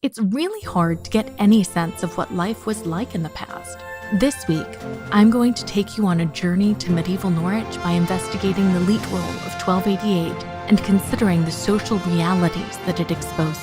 It's really hard to get any sense of what life was like in the past. This week, I'm going to take you on a journey to medieval Norwich by investigating the Leet Roll of 1288 and considering the social realities that it exposes.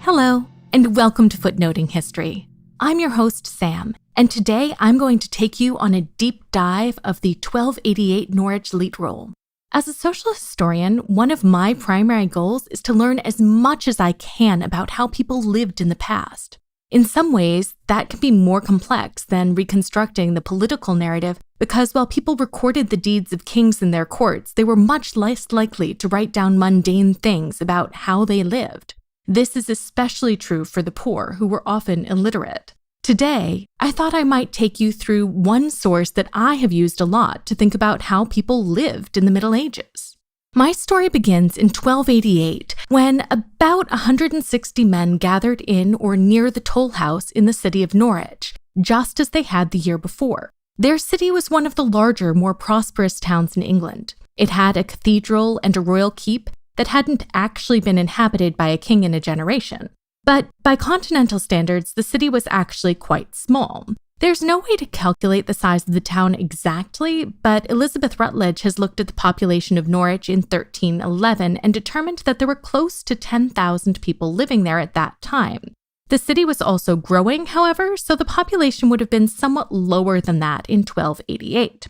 Hello, and welcome to Footnoting History. I'm your host, Sam, and today I'm going to take you on a deep dive of the 1288 Norwich Leet Roll. As a social historian, one of my primary goals is to learn as much as I can about how people lived in the past. In some ways, that can be more complex than reconstructing the political narrative because while people recorded the deeds of kings in their courts, they were much less likely to write down mundane things about how they lived. This is especially true for the poor, who were often illiterate. Today, I thought I might take you through one source that I have used a lot to think about how people lived in the Middle Ages. My story begins in 1288, when about 160 men gathered in or near the toll house in the city of Norwich, just as they had the year before. Their city was one of the larger, more prosperous towns in England. It had a cathedral and a royal keep that hadn't actually been inhabited by a king in a generation. But by continental standards, the city was actually quite small. There's no way to calculate the size of the town exactly, but Elizabeth Rutledge has looked at the population of Norwich in 1311 and determined that there were close to 10,000 people living there at that time. The city was also growing, however, so the population would have been somewhat lower than that in 1288.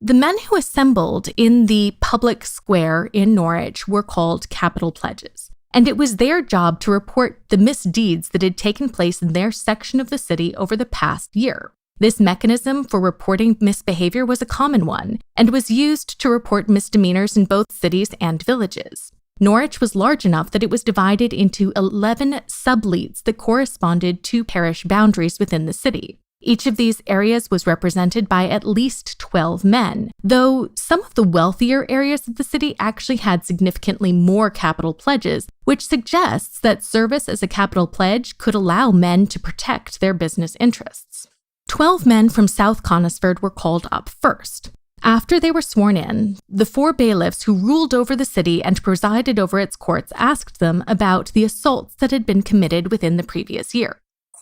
The men who assembled in the public square in Norwich were called capital pledges, and it was their job to report the misdeeds that had taken place in their section of the city over the past year. This mechanism for reporting misbehavior was a common one, and was used to report misdemeanors in both cities and villages. Norwich was large enough that it was divided into 11 subleets that corresponded to parish boundaries within the city. Each of these areas was represented by at least 12 men, though some of the wealthier areas of the city actually had significantly more capital pledges, which suggests that service as a capital pledge could allow men to protect their business interests. 12 men from South Conisford were called up first. After they were sworn in, the 4 bailiffs who ruled over the city and presided over its courts asked them about the assaults that had been committed within the previous year.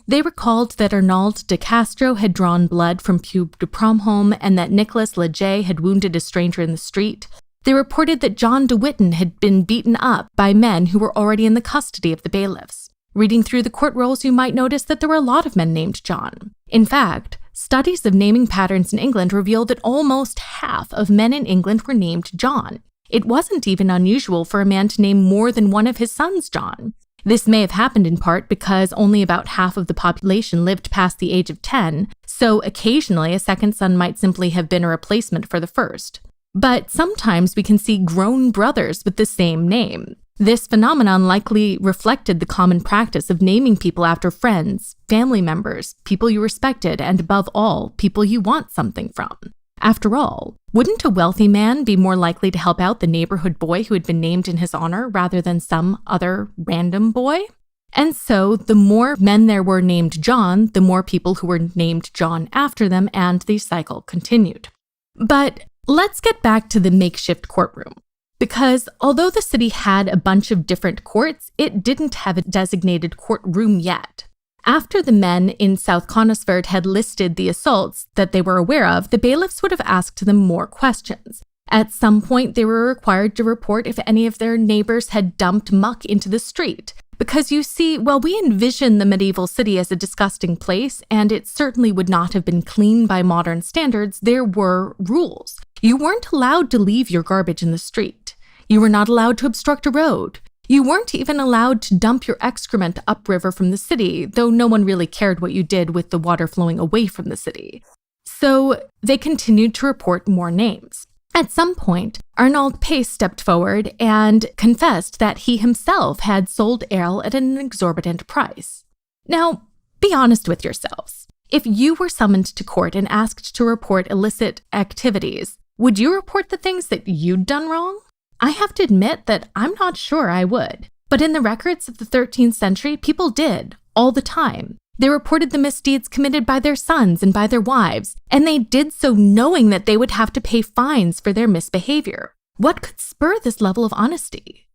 They recalled that Arnauld de Castro had drawn blood from Pube de Promholm and that Nicholas Leger had wounded a stranger in the street. They reported that John de Witten had been beaten up by men who were already in the custody of the bailiffs. Reading through the court rolls, you might notice that there were a lot of men named John. In fact, studies of naming patterns in England revealed that almost half of men in England were named John. It wasn't even unusual for a man to name more than one of his sons John. This may have happened in part because only about half of the population lived past the age of 10, so occasionally a second son might simply have been a replacement for the first. But sometimes we can see grown brothers with the same name. This phenomenon likely reflected the common practice of naming people after friends, family members, people you respected, and above all, people you want something from. After all, wouldn't a wealthy man be more likely to help out the neighborhood boy who had been named in his honor rather than some other random boy? And so, the more men there were named John, the more people who were named John after them, and the cycle continued. But let's get back to the makeshift courtroom. Because although the city had a bunch of different courts, it didn't have a designated courtroom yet. After the men in South Conisford had listed the assaults that they were aware of, the bailiffs would have asked them more questions. At some point, they were required to report if any of their neighbors had dumped muck into the street. Because you see, while we envision the medieval city as a disgusting place, and it certainly would not have been clean by modern standards, there were rules. You weren't allowed to leave your garbage in the street. You were not allowed to obstruct a road. You weren't even allowed to dump your excrement upriver from the city, though no one really cared what you did with the water flowing away from the city. So they continued to report more names. At some point, Arnauld Pace stepped forward and confessed that he himself had sold ale at an exorbitant price. Now, be honest with yourselves. If you were summoned to court and asked to report illicit activities, would you report the things that you'd done wrong? I have to admit that I'm not sure I would. But in the records of the 13th century, people did, all the time. They reported the misdeeds committed by their sons and by their wives, and they did so knowing that they would have to pay fines for their misbehavior. What could spur this level of honesty?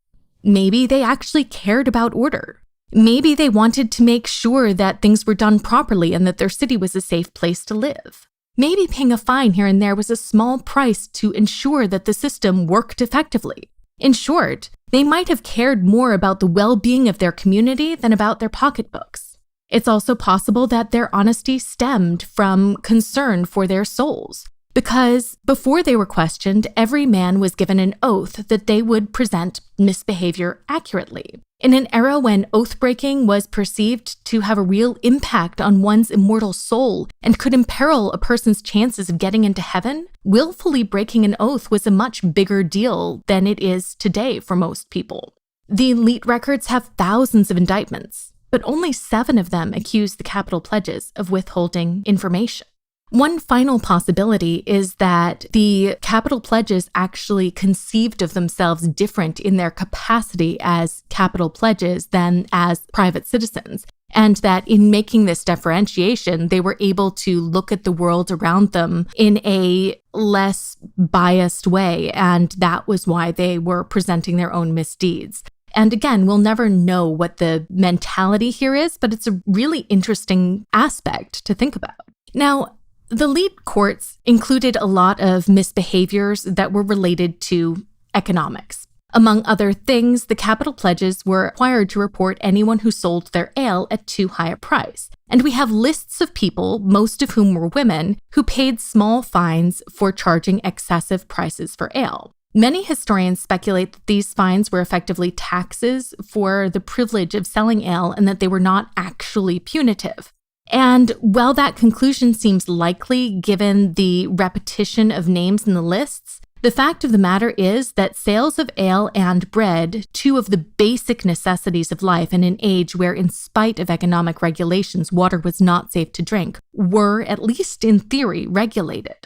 Maybe they actually cared about order. Maybe they wanted to make sure that things were done properly and that their city was a safe place to live. Maybe paying a fine here and there was a small price to ensure that the system worked effectively. In short, they might have cared more about the well-being of their community than about their pocketbooks. It's also possible that their honesty stemmed from concern for their souls, because before they were questioned, every man was given an oath that they would present misbehavior accurately. In an era when oath-breaking was perceived to have a real impact on one's immortal soul and could imperil a person's chances of getting into heaven, willfully breaking an oath was a much bigger deal than it is today for most people. The Leet records have thousands of indictments, but only 7 of them accuse the capital pledges of withholding information. One final possibility is that the capital pledges actually conceived of themselves different in their capacity as capital pledges than as private citizens, and that in making this differentiation, they were able to look at the world around them in a less biased way, and that was why they were presenting their own misdeeds. And again, we'll never know what the mentality here is, but it's a really interesting aspect to think about. Now, the Leet courts included a lot of misbehaviors that were related to economics. Among other things, the capital pledges were required to report anyone who sold their ale at too high a price. And we have lists of people, most of whom were women, who paid small fines for charging excessive prices for ale. Many historians speculate that these fines were effectively taxes for the privilege of selling ale and that they were not actually punitive. And while that conclusion seems likely given the repetition of names in the lists, the fact of the matter is that sales of ale and bread, 2 of the basic necessities of life in an age where, in spite of economic regulations, water was not safe to drink, were, at least in theory, regulated.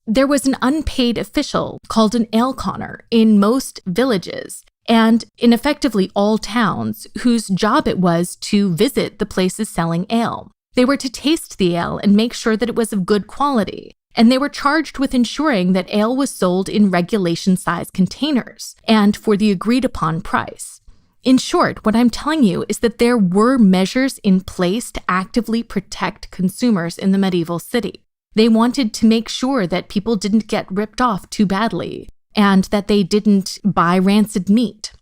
There was an unpaid official called an ale conner in most villages and in effectively all towns whose job it was to visit the places selling ale. They were to taste the ale and make sure that it was of good quality, and they were charged with ensuring that ale was sold in regulation-sized containers and for the agreed-upon price. In short, what I'm telling you is that there were measures in place to actively protect consumers in the medieval city. They wanted to make sure that people didn't get ripped off too badly and that they didn't buy rancid meat.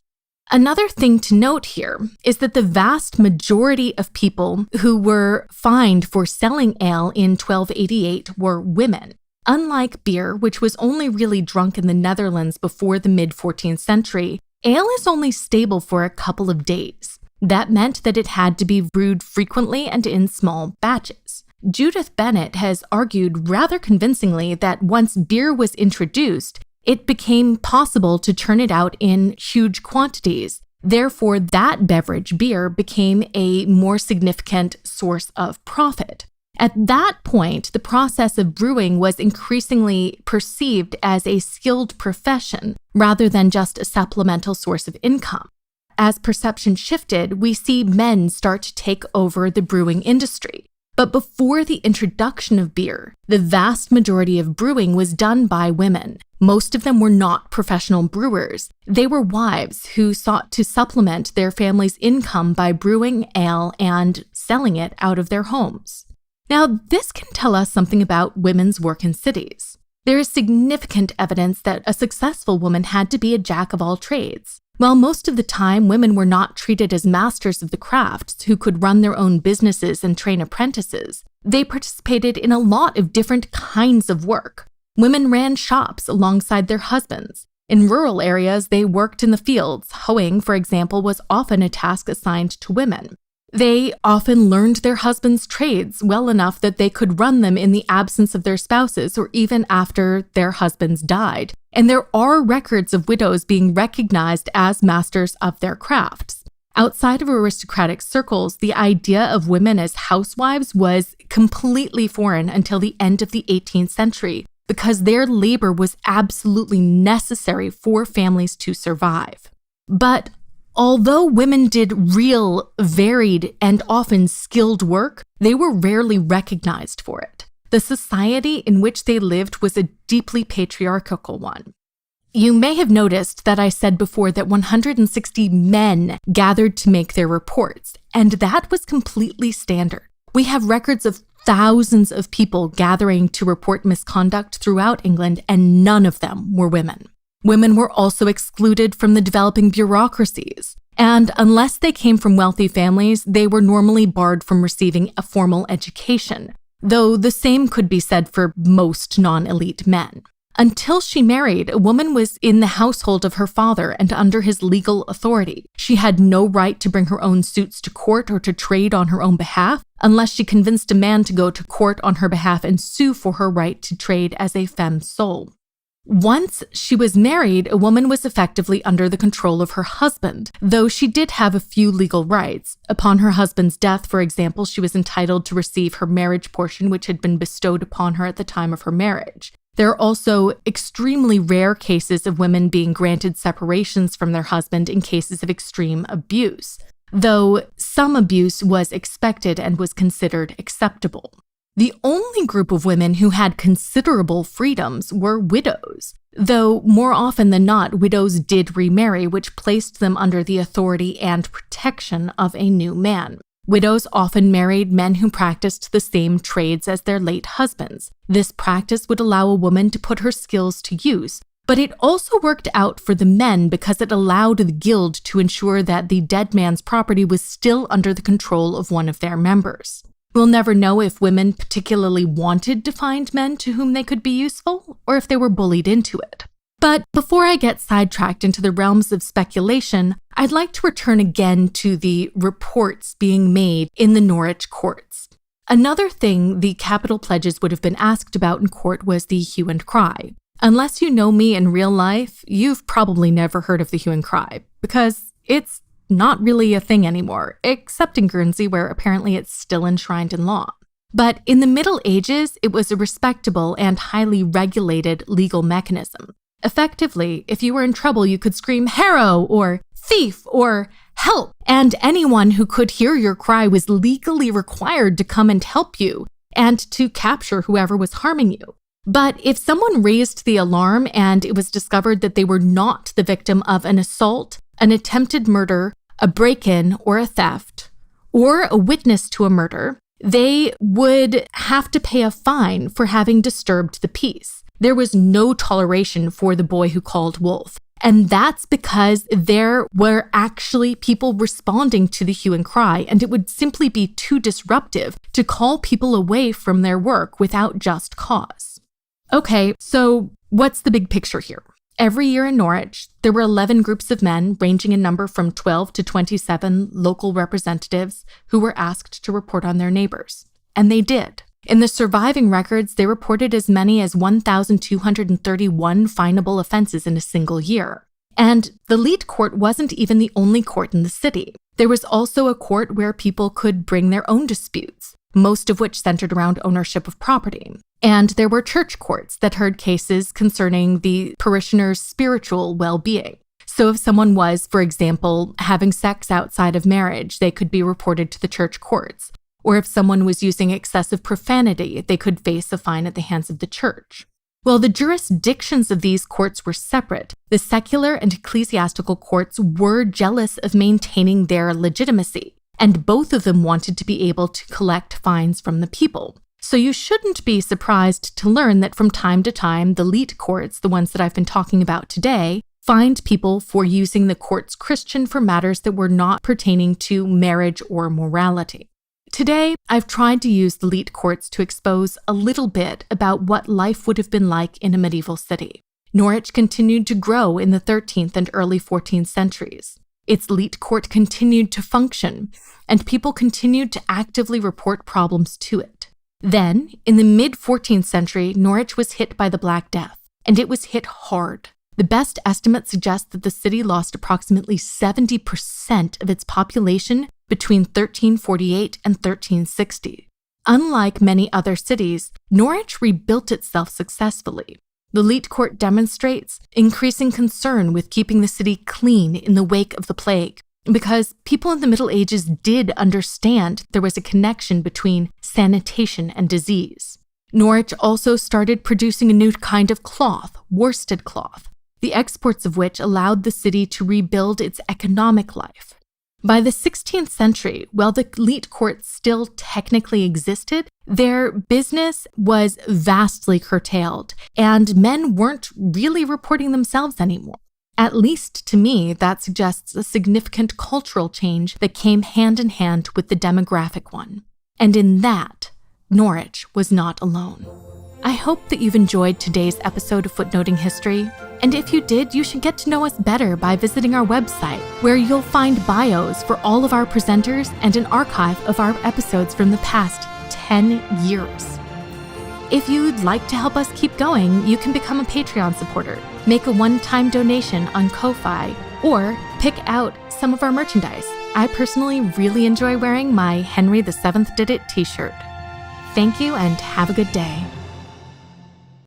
Another thing to note here is that the vast majority of people who were fined for selling ale in 1288 were women. Unlike beer, which was only really drunk in the Netherlands before the mid-14th century, ale is only stable for a couple of days. That meant that it had to be brewed frequently and in small batches. Judith Bennett has argued rather convincingly that once beer was introduced, it became possible to turn it out in huge quantities. Therefore, that beverage, beer, became a more significant source of profit. At that point, the process of brewing was increasingly perceived as a skilled profession rather than just a supplemental source of income. As perception shifted, we see men start to take over the brewing industry. But before the introduction of beer, the vast majority of brewing was done by women. Most of them were not professional brewers. They were wives who sought to supplement their family's income by brewing ale and selling it out of their homes. Now, this can tell us something about women's work in cities. There is significant evidence that a successful woman had to be a jack of all trades. While most of the time women were not treated as masters of the crafts who could run their own businesses and train apprentices, they participated in a lot of different kinds of work. Women ran shops alongside their husbands. In rural areas, they worked in the fields. Hoeing, for example, was often a task assigned to women. They often learned their husbands' trades well enough that they could run them in the absence of their spouses or even after their husbands died. And there are records of widows being recognized as masters of their crafts. Outside of aristocratic circles, the idea of women as housewives was completely foreign until the end of the 18th century because their labor was absolutely necessary for families to survive. But Although women did real, varied, and often skilled work, they were rarely recognized for it. The society in which they lived was a deeply patriarchal one. You may have noticed that I said before that 160 men gathered to make their reports, and that was completely standard. We have records of thousands of people gathering to report misconduct throughout England, and none of them were women. Women were also excluded from the developing bureaucracies, and unless they came from wealthy families, they were normally barred from receiving a formal education, though the same could be said for most non-elite men. Until she married, a woman was in the household of her father and under his legal authority. She had no right to bring her own suits to court or to trade on her own behalf, unless she convinced a man to go to court on her behalf and sue for her right to trade as a femme sole. Once she was married, a woman was effectively under the control of her husband, though she did have a few legal rights. Upon her husband's death, for example, she was entitled to receive her marriage portion, which had been bestowed upon her at the time of her marriage. There are also extremely rare cases of women being granted separations from their husband in cases of extreme abuse, though some abuse was expected and was considered acceptable. The only group of women who had considerable freedoms were widows, though more often than not, widows did remarry, which placed them under the authority and protection of a new man. Widows often married men who practiced the same trades as their late husbands. This practice would allow a woman to put her skills to use, but it also worked out for the men because it allowed the guild to ensure that the dead man's property was still under the control of one of their members. We'll never know if women particularly wanted to find men to whom they could be useful, or if they were bullied into it. But before I get sidetracked into the realms of speculation, I'd like to return again to the reports being made in the Norwich courts. Another thing the capital pledges would have been asked about in court was the hue and cry. Unless you know me in real life, you've probably never heard of the hue and cry, because it's not really a thing anymore, except in Guernsey, where apparently it's still enshrined in law. But in the Middle Ages, it was a respectable and highly regulated legal mechanism. Effectively, if you were in trouble, you could scream "Harrow" or "Thief" or "Help," and anyone who could hear your cry was legally required to come and help you and to capture whoever was harming you. But if someone raised the alarm and it was discovered that they were not the victim of an assault, an attempted murder, a break-in or a theft, or a witness to a murder, they would have to pay a fine for having disturbed the peace. There was no toleration for the boy who called wolf. And that's because there were actually people responding to the hue and cry, and it would simply be too disruptive to call people away from their work without just cause. Okay, so what's the big picture here? Every year in Norwich, there were 11 groups of men, ranging in number from 12 to 27 local representatives, who were asked to report on their neighbors. And they did. In the surviving records, they reported as many as 1,231 finable offenses in a single year. And the Leet Court wasn't even the only court in the city. There was also a court where people could bring their own disputes, most of which centered around ownership of property. And there were church courts that heard cases concerning the parishioners' spiritual well-being. So if someone was, for example, having sex outside of marriage, they could be reported to the church courts. Or if someone was using excessive profanity, they could face a fine at the hands of the church. While the jurisdictions of these courts were separate, the secular and ecclesiastical courts were jealous of maintaining their legitimacy, and both of them wanted to be able to collect fines from the people. So you shouldn't be surprised to learn that from time to time, the Leet courts, the ones that I've been talking about today, fined people for using the court's Christian for matters that were not pertaining to marriage or morality. Today, I've tried to use the Leet courts to expose a little bit about what life would have been like in a medieval city. Norwich continued to grow in the 13th and early 14th centuries. Its Leet court continued to function, and people continued to actively report problems to it. Then, in the mid-14th century, Norwich was hit by the Black Death, and it was hit hard. The best estimates suggest that the city lost approximately 70% of its population between 1348 and 1360. Unlike many other cities, Norwich rebuilt itself successfully. The Leet court demonstrates increasing concern with keeping the city clean in the wake of the plague, because people in the Middle Ages did understand there was a connection between sanitation and disease. Norwich also started producing a new kind of cloth, worsted cloth, the exports of which allowed the city to rebuild its economic life. By the 16th century, while the Leet court still technically existed, their business was vastly curtailed, and men weren't really reporting themselves anymore. At least to me, that suggests a significant cultural change that came hand in hand with the demographic one. And in that, Norwich was not alone. I hope that you've enjoyed today's episode of Footnoting History, and if you did, you should get to know us better by visiting our website, where you'll find bios for all of our presenters and an archive of our episodes from the past 10 years. If you'd like to help us keep going, you can become a Patreon supporter, make a one-time donation on Ko-Fi, or pick out some of our merchandise. I personally really enjoy wearing my Henry VII Did It t-shirt. Thank you and have a good day.